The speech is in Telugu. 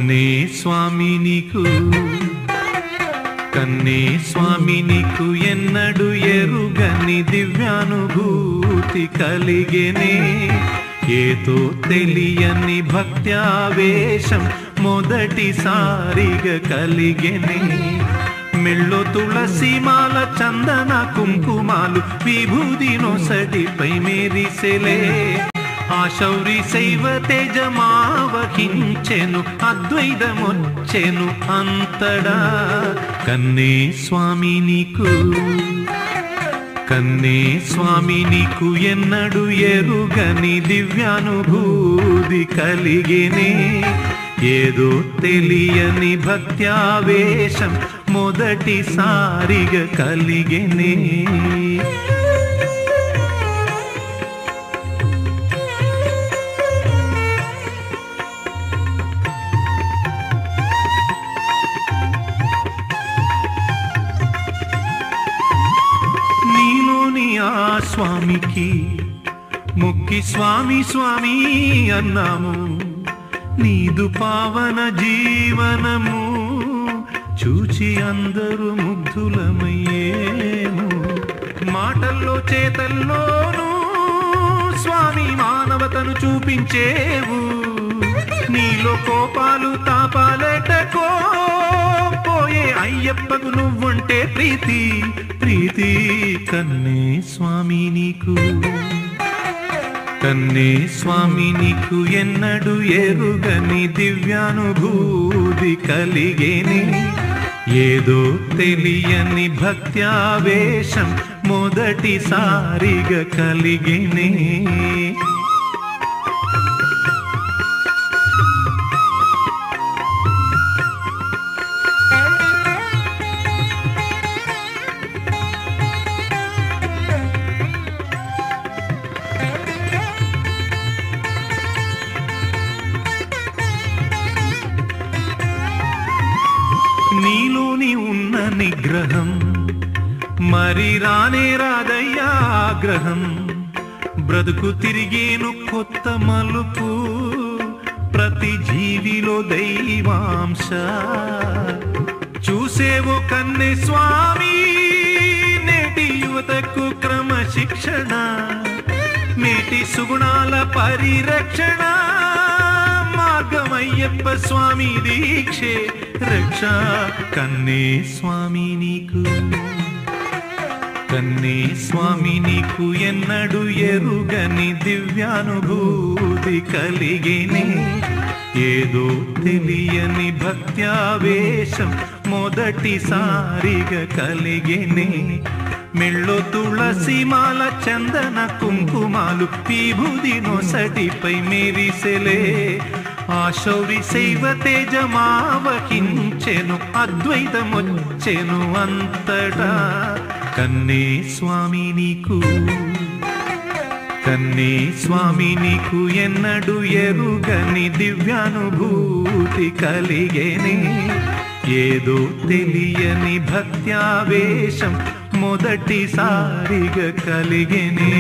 కన్నే స్వామి నీకు కన్నే స్వామి నీకు ఎన్నడు ఎరుగని దివ్యానుభూతి కలిగెనే ఏదో తెలియని భక్త్యావేశం మొదటిసారిగా కలిగెనే మెళ్ళో తులసిమాల చందన కుంకుమాలు విభూది నొసటిపై మెరిసెలే ఆ శౌరి శైవ తేజమావహించెను అద్వైతమొచ్చెను అంతడా కన్నే స్వామి నీకు కన్నే స్వామి నీకు ఎన్నడు ఎరుగని దివ్యానుభూతి కలిగెనే ఏదో తెలియని భక్త్యావేశం మొదటిసారిగా కలిగెనే నీలోని ఆ స్వామికి మొక్కి స్వామి స్వామి అన్నాము నీదు పావన జీవనము చూచి అందరూ ముగ్ధులమయ్యేము మాటల్లో చేతల్లోనూ స్వామి మానవతను చూపించేవు నీలో కోపాలు తాపాలెటకో పోయే అయ్యప్పకు నువ్వుంటే ప్రీతి ప్రీతి కన్నే స్వామి నీకు కన్నే స్వామి నీకు ఎన్నడు ఎరుగని దివ్యానుభూతి కలిగేని ఏదో తెలియని భక్త్యావేశం మొదటిసారిగా కలిగేనే నీలోని ఉన్న నిగ్రహం మరి రానే రాదయ్యా ఆగ్రహం బ్రతుకు తిరిగేను కొత్త మలుపు ప్రతి జీవిలో దైవాంశ చూసేవో కన్నే స్వామి నేటి యువతకు క్రమశిక్షణ నేటి సుగుణాల పరిరక్షణ మార్గమయ్యప్ప స్వామి దీక్షే రక్ష కన్నే స్వామి నీకు కన్నే స్వామి నీకు ఎన్నడు ఎరుగని దివ్యానుభూతి కలిగేనే ఏదో తెలియని భక్త్యావేశం మొదటిసారిగా కలిగేనే మెళ్ళో తులసిమాల చందన కుంకుమాలు విభూది నొసటిపై మెరిసెలే ఆ శౌరి శైవ తేజమావహించెను అద్వైతమొచ్చెను అంతటా కన్నే స్వామి నీకు కన్నే స్వామి నీకు ఎన్నడు ఎరుగని దివ్యానుభూతి కలిగేనే ఏదో తెలియని భక్త్యావేశం మొదటిసారిగా కలిగేనే